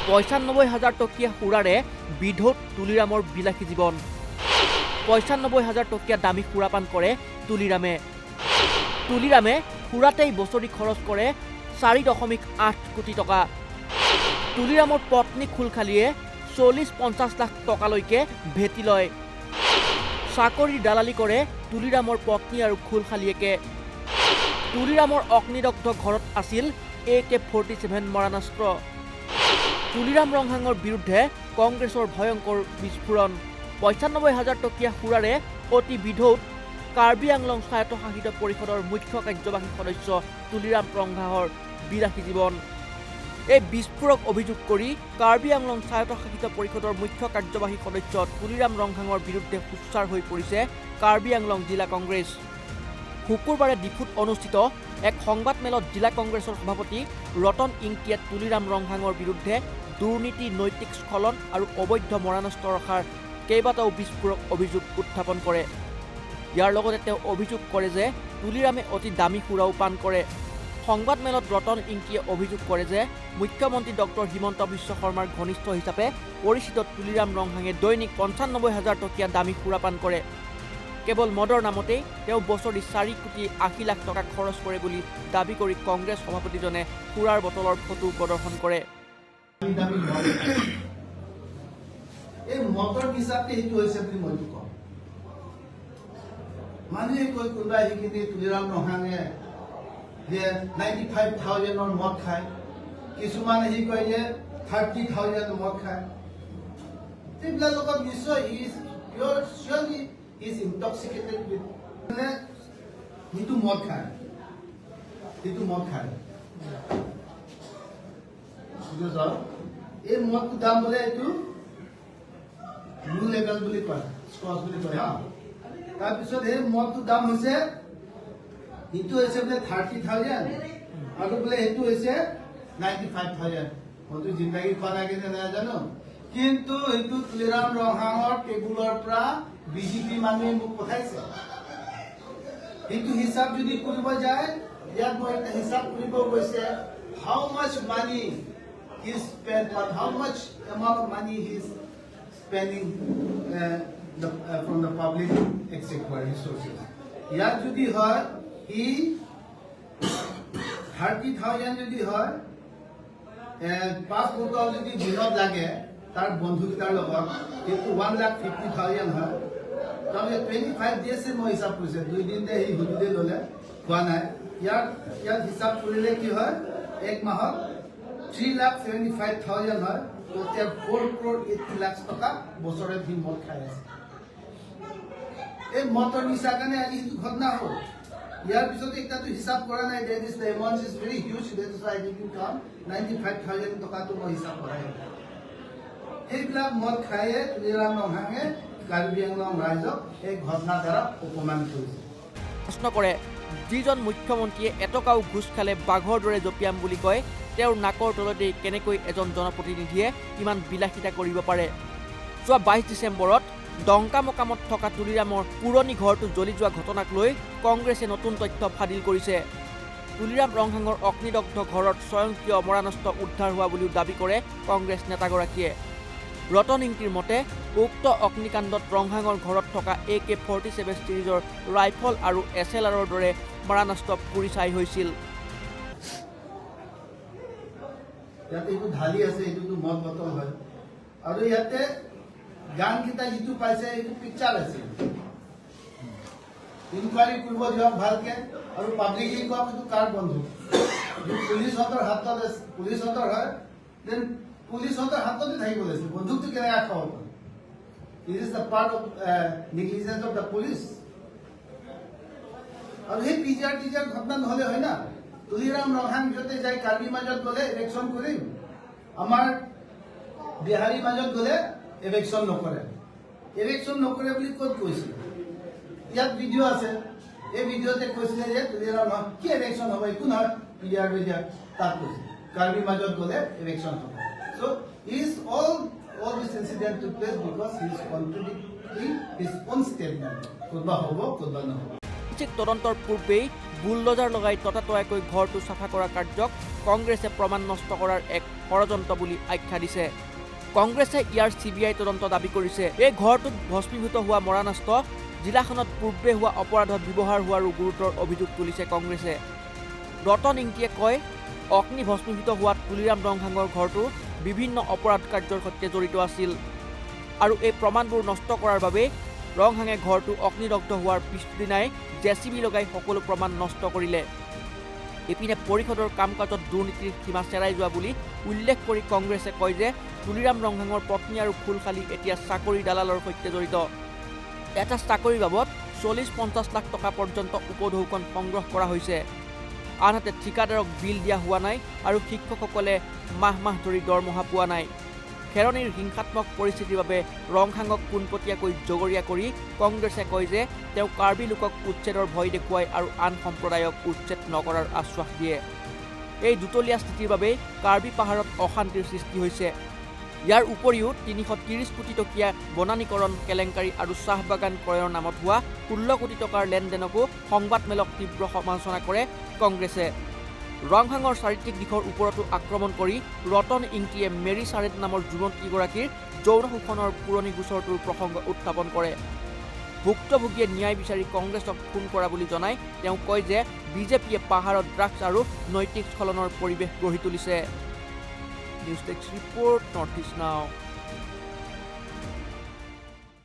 ৯৫,০০০ টকীয়া সুৰাৰে বিধৌত তুলিৰামৰ বিলাসী জীৱন। ৯৫,০০০ টকীয়া দামী সুৰাপান কৰে তুলিৰামে। তুলিৰামে সুৰাতেই বছৰি খৰচ কৰে ৪.৮ কোটি টকা। তুলিৰামৰ পত্নী খুলখালীয়ে ৪০-৫০ লাখ টকালৈকে ভেটি লয়। চাকৰিৰ দালালি কৰে তুলিৰামৰ পত্নী আৰু খুলখালীয়েকে। তুলিৰামৰ অগ্নিদগ্ধ ঘৰত আছিল AK-47 মৰাণাস্ত্ৰ। তুলিৰাম ৰংহাঙৰ বিৰুদ্ধে কংগ্ৰেছৰ ভয়ংকৰ বিস্ফোৰণ। ৯৫,০০০ টকীয়া সুৰাৰে অতি বিধৌত কাৰ্বি আংলং স্বায়ত্তশাসিত পৰিষদৰ মুখ্য কাৰ্যবাহী সদস্য তুলিৰাম ৰংহাঙৰ বিলাসী জীৱন। এই বিস্ফোৰক অভিযোগ কৰি কাৰ্বি আংলং স্বায়ত্তশাসিত পৰিষদৰ মুখ্য কাৰ্যবাহী সদস্য তুলিৰাম ৰংহাঙৰ বিৰুদ্ধে সোচ্চাৰ হৈ পৰিছে কাৰ্বি আংলং জিলা কংগ্ৰেছ। শুকুৰবাৰে ডিফুত অনুষ্ঠিত এক সংবাদমেলত জিলা কংগ্ৰেছৰ সভাপতি ৰতন ইংটিয়ে তুলিৰাম ৰংহাঙৰ বিৰুদ্ধে দুৰ্নীতি, নৈতিক স্খলন আৰু অবৈধ মৰাণাস্ত্ৰ ৰখাৰ কেইবাটাও বিস্ফোৰক অভিযোগ উত্থাপন কৰে। ইয়াৰ লগতে তেওঁ অভিযোগ কৰে যে তুলিৰামে অতি দামী সুৰাও পান কৰে। সংবাদমেলত ৰতন ইংটিয়ে অভিযোগ কৰে যে মুখ্যমন্ত্ৰী ডক্টৰ হিমন্ত বিশ্ব শৰ্মাৰ ঘনিষ্ঠ হিচাপে পৰিচিত তুলিৰাম ৰংহাঙে দৈনিক ৯৫,০০০ টকীয়া দামী সুৰা পান কৰে। কেৱল মদৰ নামতেই তেওঁ বছৰি ৪.৮ লাখ টকা খৰচ কৰে বুলি দাবী কৰি কংগ্ৰেছ সভাপতিজনে সুৰাৰ বটলৰ ফটো প্ৰদৰ্শন কৰে। এই মদৰ হিচাপে এইটো হৈছে বুলি মই কওঁ। মানুহে কৈ কোনোবাই সেইখিনি তুলিৰাম ৰংহাঙে যে ৯৫,০০০ মদ খায়, কিছুমানে সি কয় যে ৩০,০০০ মদ খায়। এইবিলাক লগত নিশ্চয় is intoxicated with সেইটো মদ খায়, এই মদটোৰ দাম বোলে এইটো ব্লু লেবেল বুলি কয়, স্কচ বুলি কয়। তাৰপিছত এই মদটোৰ দাম হৈছে সেইটো হৈছে বোলে 30,000 আৰু বোলে সেইটো হৈছে 95,000। মইতো জিন্দাগী খোৱা নাই কিন্তু নাজানো, কিন্তু এইটো তুলিৰাম ৰংহাঙৰ টেবুলৰ পৰা বিজেপি মানুহে মোক পঠাইছে। এইটো হিচাপ যদি কৰিব যায়, ইয়াত মই এটা হিচাপ কৰিব গৈছে how much money he spent, how much amount of money he is spending from the public exchequer resources. ইয়াত যদি হয় ই 30,000 যদি হয়, 5 বটল যদি দিনত লাগে তাৰ বন্ধুকেইটাৰ লগত, সেইটো 1,50,000 হয়। তাৰমানে 25 days মই হিচাপ কৰিছে, 2 দিনতে সি হুদুদে ল'লে, খোৱা নাই। ইয়াত হিচাপ কৰিলে কি হয়, এক মাহত 3,75,000 হয়। টোটেল 4,80 লাখ টকা বছৰে সি মদ খাই আছে। এই মদৰ নিচাৰ কাৰণে আজি সেইটো ঘটনা হ'ল। ইয়াৰ পিছত এটাতো হিচাপ কৰা নাই, that is the amount is very huge, that is why I didn't count 95,000 টকাটো মই হিচাপ কৰাই। এইবিলাক মদ খায়ে তুলিৰাম ৰংহাঙে কাৰ্বি আংলং ৰাইজক এই ঘটনাৰ দ্বাৰা অপমান কৰিছে। প্ৰশ্ন কৰে, যিজন মুখ্যমন্ত্ৰীয়ে এটকাও ঘোষ খালে বাঘৰ দৰে জঁপিয়াম বুলি কয়, তেওঁৰ নাকৰ তলতেই কেনেকৈ এজন জনপ্ৰতিনিধিয়ে ইমান বিলাসিতা কৰিব পাৰে? যোৱা ২২ ডিচেম্বৰত ডংকা মকামত থকা তুলিৰামৰ পুৰণি ঘৰটো জ্বলি যোৱা ঘটনাক লৈ কংগ্ৰেছে নতুন তথ্য ফাদিল কৰিছে। তুলিৰাম ৰংহাঙৰ অগ্নিদগ্ধ ঘৰত স্বয়ংক্ৰিয় মৰাণাস্ত্ৰ উদ্ধাৰ হোৱা বুলিও দাবী কৰে কংগ্ৰেছ নেতাগৰাকীয়ে। ৰতন ইংটিৰ মতে উক্ত অগ্নিকাণ্ডত ৰংহাঙৰ ঘৰত থকা AK-47 চিৰিজৰ ৰাইফল আৰু SLRৰ দৰে মাৰাণাস্ত্ৰ পুৰি ছাই হৈছিল। ইয়াতে এইটো ঢালি আছে, এইটোতো মদ বটল হয়, আৰু ইয়াতে গানকেইটা যিটো পাইছে এইটো পিকচাৰ আছিল। ইনকুৱাৰী কৰিব দিয়ক ভালকে, আৰু পাব্লিকলি কওক এইটো কাৰ বন্ধু। পুলিচহঁতৰ হাতত আছে, পুলিচহঁতৰ হয়, দেন পুলিচহঁতৰ হাততে থাকিব লাগিছিল, বন্ধুকটো কেনেকৈ খাব পাৰে? It is the part of negligence of the police. আৰু সেই পিজাৰ ঘটনা নহ'লে হয় না, তুলিৰাম ৰংহাং য'তে যাই কাৰ্বি মাজত গ'লে ইলেকশ্যন কৰিম, আমাৰ বিহাৰীৰ মাজত গ'লে ইলেকশ্যন নকৰে বুলি ক'ত কৈছিল? ইয়াত ভিডিঅ' আছে, এই ভিডিঅ'তে কৈছিলে যে তুলিৰাম ৰংহাং কি ইলেকশ্যন হ'ব, একো নহয়, পিজাৰ তাত কৈছিল কাৰ্বি মাজত গ'লে ইলেকশ্যন হ'ব। So all this incident took place because he is contradicting his own statement. কোনবা হ'ব কোনবা নহ'ব। তদন্তৰ পূৰ্বেই বুলডজাৰ লগাই ততাতৈয়াকৈ ঘৰটো চাফা কৰা কাৰ্যক কংগ্ৰেছে প্ৰমাণ নষ্ট কৰাৰ এক ষড়যন্ত্ৰ বুলি আখ্যা দিছে। কংগ্ৰেছে ইয়াৰ CBI তদন্ত দাবী কৰিছে। এই ঘৰটোত ভস্মীভূত হোৱা মৰাণাস্ত্ৰ জিলাখনত পূৰ্বে হোৱা অপৰাধত ব্যৱহাৰ হোৱাৰো গুৰুতৰ অভিযোগ তুলিছে কংগ্ৰেছে। ৰতন ইংতিয়ে কয়, অগ্নি ভস্মীভূত হোৱাত তুলিৰাম ৰংহাঙৰ ঘৰটো বিভিন্ন অপৰাধ কাৰ্যৰ সৈতে জড়িত আছিল আৰু এই প্ৰমাণবোৰ নষ্ট কৰাৰ বাবে ৰংহাঙে ঘৰটো অগ্নিদগ্ধ হোৱাৰ পিছদিনাই JCB লগাই সকলো প্ৰমাণ নষ্ট কৰিলে। ইপিনে পৰিষদৰ কাম কাজত দুৰ্নীতিৰ সীমা চেৰাই যোৱা বুলি উল্লেখ কৰি কংগ্ৰেছে কয় যে তুলিৰাম ৰংহাঙৰ পত্নী আৰু ফুলখালী এতিয়া চাকৰি দালালৰ সৈতে জড়িত। এটা চাকৰিৰ বাবদ 40-50 লাখ টকা পৰ্যন্ত উপঢৌকন সংগ্ৰহ কৰা হৈছে। আনহাতে ঠিকাদাৰক বিল দিয়া হোৱা নাই আৰু শিক্ষকসকলে মাহ ধৰি দৰমহা পোৱা নাই। খেৰণীৰ হিংসাত্মক পৰিস্থিতিৰ বাবে ৰংহাঙক পোনপটীয়াকৈ জগৰীয়া কৰি কংগ্ৰেছে কয় যে তেওঁ কাৰ্বি লোকক উচ্ছেদৰ ভয় দেখুৱাই আৰু আন সম্প্ৰদায়ক উচ্ছেদ নকৰাৰ আশ্বাস দিয়ে। এই দুতলীয়া স্থিতিৰ বাবেই কাৰ্বি পাহাৰত অশান্তিৰ সৃষ্টি হৈছে। ইয়াৰ উপৰিও 330 কোটি টকীয়া বনানীকৰণ কেলেংকাৰী আৰু চাহ বাগান ক্ৰয়ৰ নামত হোৱা 16 কোটি টকাৰ লেনদেনকো সংবাদমেলক তীব্ৰ সমালোচনা কৰে কংগ্ৰেছে। ৰংহাঙৰ চাৰিত্ৰিক দিশৰ ওপৰতো আক্ৰমণ কৰি ৰতন ইংতিয়ে মেৰী চাৰেদ নামৰ যুৱতীগৰাকীৰ যৌন শোষণৰ পুৰণি গোচৰটোৰ প্ৰসংগ উত্থাপন কৰে। ভুক্তভোগীয়ে ন্যায় বিচাৰি কংগ্ৰেছক ফোন কৰা বুলি জনাই তেওঁ কয় যে বিজেপিয়ে পাহাৰত ড্ৰাগছ আৰু নৈতিক স্খলনৰ পৰিৱেশ গঢ়ি তুলিছে। News desk report, north east নাও।